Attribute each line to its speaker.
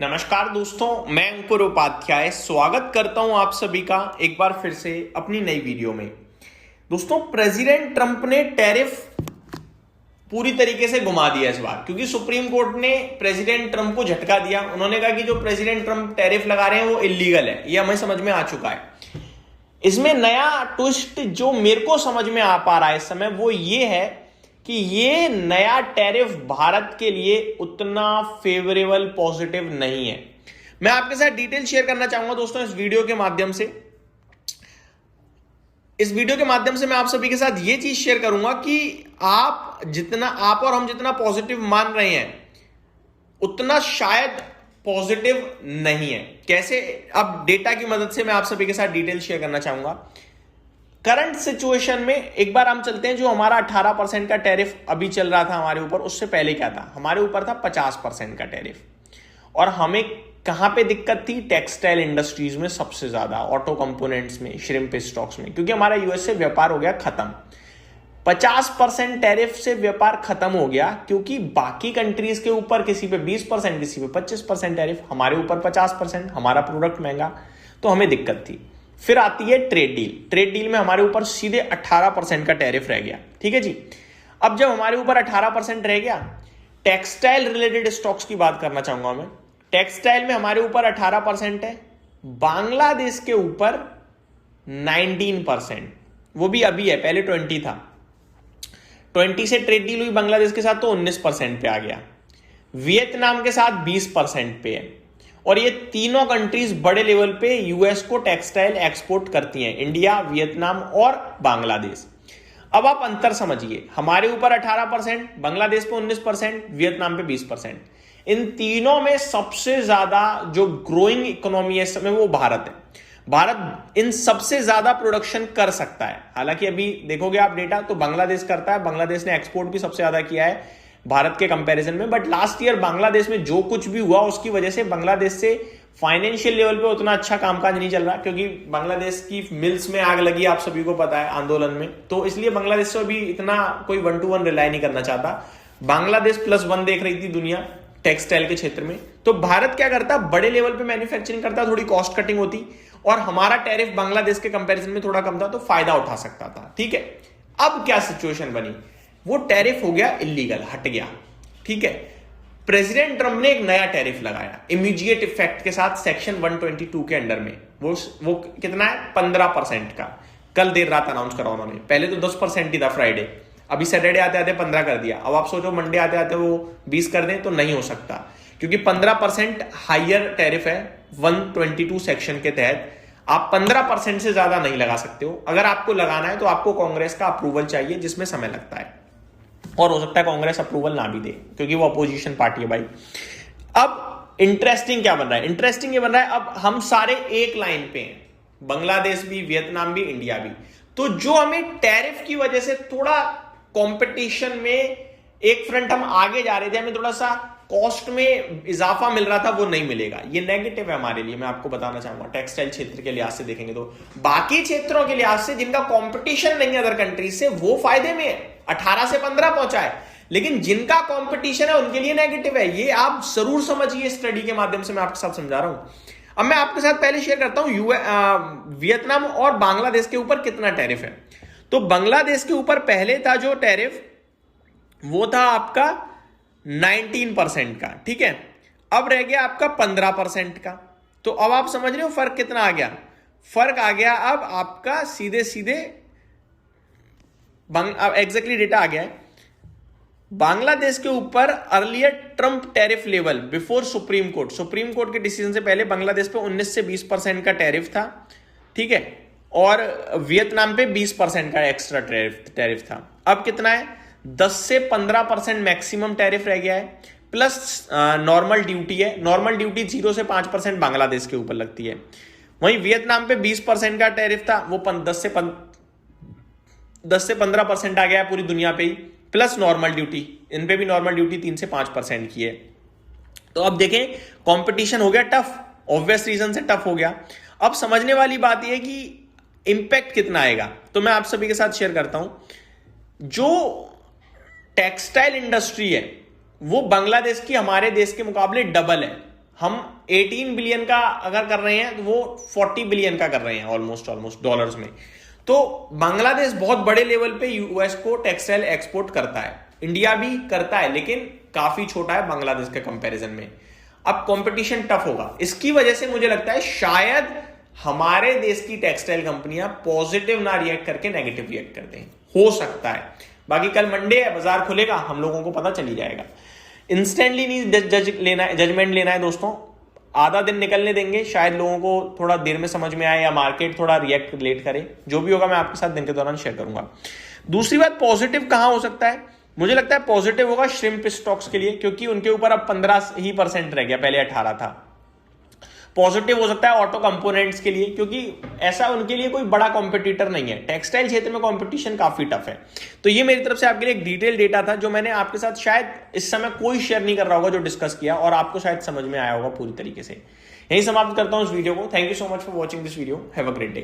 Speaker 1: नमस्कार दोस्तों, मैं अंकुर उपाध्याय स्वागत करता हूं आप सभी का एक बार फिर से अपनी नई वीडियो में। दोस्तों, प्रेसिडेंट ट्रंप ने टैरिफ पूरी तरीके से घुमा दिया इस बार, क्योंकि सुप्रीम कोर्ट ने प्रेसिडेंट ट्रंप को झटका दिया। उन्होंने कहा कि जो प्रेसिडेंट ट्रंप टैरिफ लगा रहे हैं वो इलीगल है। ये हमें समझ में आ चुका है। इसमें नया ट्विस्ट जो मेरे को समझ में आ पा रहा है इस समय वो ये है कि ये नया टैरिफ भारत के लिए उतना फेवरेबल पॉजिटिव नहीं है। मैं आपके साथ डिटेल शेयर करना चाहूंगा दोस्तों इस वीडियो के माध्यम से। मैं आप सभी के साथ ये चीज शेयर करूंगा कि आप और हम जितना पॉजिटिव मान रहे हैं उतना शायद पॉजिटिव नहीं है। कैसे? अब डेटा की मदद से मैं आप सभी के साथ डिटेल शेयर करना चाहूंगा। करंट सिचुएशन में एक बार हम चलते हैं। जो हमारा 18% का टैरिफ अभी चल रहा था हमारे ऊपर, उससे पहले क्या था? हमारे ऊपर था 50% का टैरिफ। और हमें कहां पे दिक्कत थी? टेक्सटाइल इंडस्ट्रीज में सबसे ज्यादा, ऑटो कंपोनेंट्स में, श्रिम्प स्टॉक्स में, क्योंकि हमारा यूएस से व्यापार हो गया खत्म। 50% टैरिफ से व्यापार खत्म हो गया, क्योंकि बाकी कंट्रीज के ऊपर किसी पे 20%, किसी पे 25% टैरिफ, हमारे ऊपर 50%, हमारा प्रोडक्ट महंगा, तो हमें दिक्कत थी। फिर आती है ट्रेड डील। ट्रेड डील में हमारे ऊपर सीधे 18% का टैरिफ रह गया। ठीक है जी। अब जब हमारे ऊपर 18% रह गया, टेक्सटाइल रिलेटेड स्टॉक्स की बात करना चाहूंगा मैं। टेक्सटाइल में हमारे ऊपर 18% है, बांग्लादेश के ऊपर 19%। वो भी अभी है, पहले 20 था। 20 से ट्रेड डील हुई बांग्लादेश के साथ तो 19% पे आ गया। वियतनाम के साथ 20% पे है। और ये तीनों कंट्रीज बड़े लेवल पे यूएस को टेक्सटाइल एक्सपोर्ट करती हैं, इंडिया, वियतनाम और बांग्लादेश। अब आप अंतर समझिए, हमारे ऊपर 18%, बांग्लादेश पे 19%, वियतनाम पे 20%। इन तीनों में सबसे ज्यादा जो ग्रोइंग इकोनॉमी है इस समय वो भारत है। भारत इन सबसे ज्यादा प्रोडक्शन कर सकता है। हालांकि अभी देखोगे आप डेटा तो बांग्लादेश करता है, बांग्लादेश ने एक्सपोर्ट भी सबसे ज्यादा किया है भारत के कंपैरिजन में। बट लास्ट ईयर बांग्लादेश में जो कुछ भी हुआ उसकी वजह से बांग्लादेश से फाइनेंशियल लेवल पे उतना अच्छा कामकाज नहीं चल रहा, क्योंकि बांग्लादेश की मिल्स में आग लगी, आप सभी को पता है, आंदोलन में। तो इसलिए बांग्लादेश से अभी इतना कोई 1 to 1 रिलाई नहीं करना चाहता। बांग्लादेश +1 देख रही थी दुनिया टेक्सटाइल के क्षेत्र में। तो भारत क्या करता? बड़े लेवल पे मैन्युफैक्चरिंग करता, थोड़ी कॉस्ट कटिंग होती, और हमारा टैरिफ बांग्लादेश के कंपैरिजन में थोड़ा कम था, तो फायदा उठा सकता था। ठीक है। अब क्या सिचुएशन बनी? वो टैरिफ हो गया इलीगल, हट गया। ठीक है। प्रेसिडेंट ट्रंप ने एक नया टैरिफ लगाया इमीडिएट इफेक्ट के साथ, सेक्शन 122 के अंडर में। वो कितना है? 15% का। कल देर रात अनाउंस करा उन्होंने। पहले तो 10% ही था फ्राइडे, अभी सैटरडे आते आते 15 कर दिया। अब आप सोचो मंडे आते आते वो 20 कर दें तो नहीं हो सकता, क्योंकि 15% हायर टैरिफ है 122 सेक्शन के तहत। आप 15% से ज्यादा नहीं लगा सकते हो। अगर आपको लगाना है तो आपको कांग्रेस का अप्रूवल चाहिए, जिसमें समय लगता है, और हो सकता है कांग्रेस अप्रूवल ना भी दे, क्योंकि वो अपोजिशन पार्टी है भाई। अब इंटरेस्टिंग क्या बन रहा है? इंटरेस्टिंग ये बन रहा है, अब हम सारे एक लाइन पे हैं, बांग्लादेश भी, वियतनाम भी, इंडिया भी। तो जो हमें टैरिफ की वजह से थोड़ा कंपटीशन में एक फ्रंट हम आगे जा रहे थे, हमें थोड़ा सा कॉस्ट में इजाफा मिल रहा था, वो नहीं मिलेगा। ये नेगेटिव है हमारे लिए, मैं आपको बताना चाहूंगा। टेक्सटाइल क्षेत्र के लिहाज से देखेंगे तो, बाकी क्षेत्रों के लिहाज से जिनका कंपटीशन नहीं है अदर कंट्रीज से, वो फायदे में है, 18 से 15 पहुंचा है। लेकिन जिनका कंपटीशन है उनके लिए नेगेटिव है। ये आप जरूर समझिए, स्टडी के माध्यम से मैं आपके साथ समझा रहा हूं। अब मैं आपके साथ पहले शेयर करता हूं वियतनाम और बांग्लादेश के ऊपर कितना टैरिफ है। तो बांग्लादेश के ऊपर पहले था जो टैरिफ, वो था आपका 19% का। ठीक है। अब रह गया आपका 15% का। तो अब आप समझ रहे हो फर्क कितना आ गया? फर्क आ गया अब आपका सीधे सीधे, अब एग्जैक्टली डेटा आ गया है। बांग्लादेश के ऊपर earlier Trump tariff level before supreme court के डिसीजन से पहले बांग्लादेश पे 19 से 20% का टैरिफ था। ठीक है। और वियतनाम पे 20% का एक्स्ट्रा टैरिफ था। अब कितना है? 10 से 15% मैक्सिमम टैरिफ रह गया है, प्लस नॉर्मल ड्यूटी है। नॉर्मल ड्यूटी 0 से 5% बांग्लादेश के ऊपर लगती है। वहीं वियतनाम पे 20% का टैरिफ था, वो 10 से 15% आ गया है पूरी दुनिया पे ही, प्लस नॉर्मल ड्यूटी। इन पे भी नॉर्मल ड्यूटी 3 से 5% की है। तो अब देखें, कंपटीशन हो गया टफ, ऑब्वियस रीजन से टफ हो गया। अब समझने वाली बात यह है कि इंपैक्ट कितना आएगा। तो मैं आप सभी के साथ शेयर करता हूं, जो टेक्सटाइल इंडस्ट्री है वो बांग्लादेश की हमारे देश के मुकाबले डबल है। हम 18 बिलियन का अगर कर रहे हैं तो वो 40 बिलियन का कर रहे हैं ऑलमोस्ट डॉलर्स में। तो बांग्लादेश बहुत बड़े लेवल पे यूएस को टेक्सटाइल एक्सपोर्ट करता है, इंडिया भी करता है, लेकिन काफी छोटा है बांग्लादेश के कंपैरिजन में। अब कंपटीशन टफ होगा, इसकी वजह से मुझे लगता है शायद हमारे देश की टेक्सटाइल कंपनियां पॉजिटिव ना रिएक्ट करके नेगेटिव रिएक्ट करते हैं, हो सकता है। बाकी कल मंडे है, बाजार खुलेगा, हम लोगों को पता चली जाएगा। इंस्टेंटली नहीं जजमेंट लेना है दोस्तों, आधा दिन निकलने देंगे, शायद लोगों को थोड़ा देर में समझ में आए या मार्केट थोड़ा रिएक्ट लेट करे। जो भी होगा मैं आपके साथ दिन के दौरान शेयर करूंगा। दूसरी बात, पॉजिटिव कहां हो सकता है? मुझे लगता है पॉजिटिव होगा श्रिम्प स्टॉक्स के लिए, क्योंकि उनके ऊपर अब 15% रह गया, पहले 18 था। पॉजिटिव हो सकता है ऑटो कंपोनेंट्स के लिए, क्योंकि ऐसा उनके लिए कोई बड़ा कॉम्पिटिटर नहीं है। टेक्सटाइल क्षेत्र में कंपटीशन काफी टफ है। तो ये मेरी तरफ से आपके लिए एक डिटेल डेटा था जो मैंने आपके साथ शायद इस समय कोई शेयर नहीं कर रहा होगा, जो डिस्कस किया, और आपको शायद समझ में आया होगा पूरी तरीके से। यही समाप्त करता हूं इस वीडियो को। Thank you so much for watching this video. Have a great day.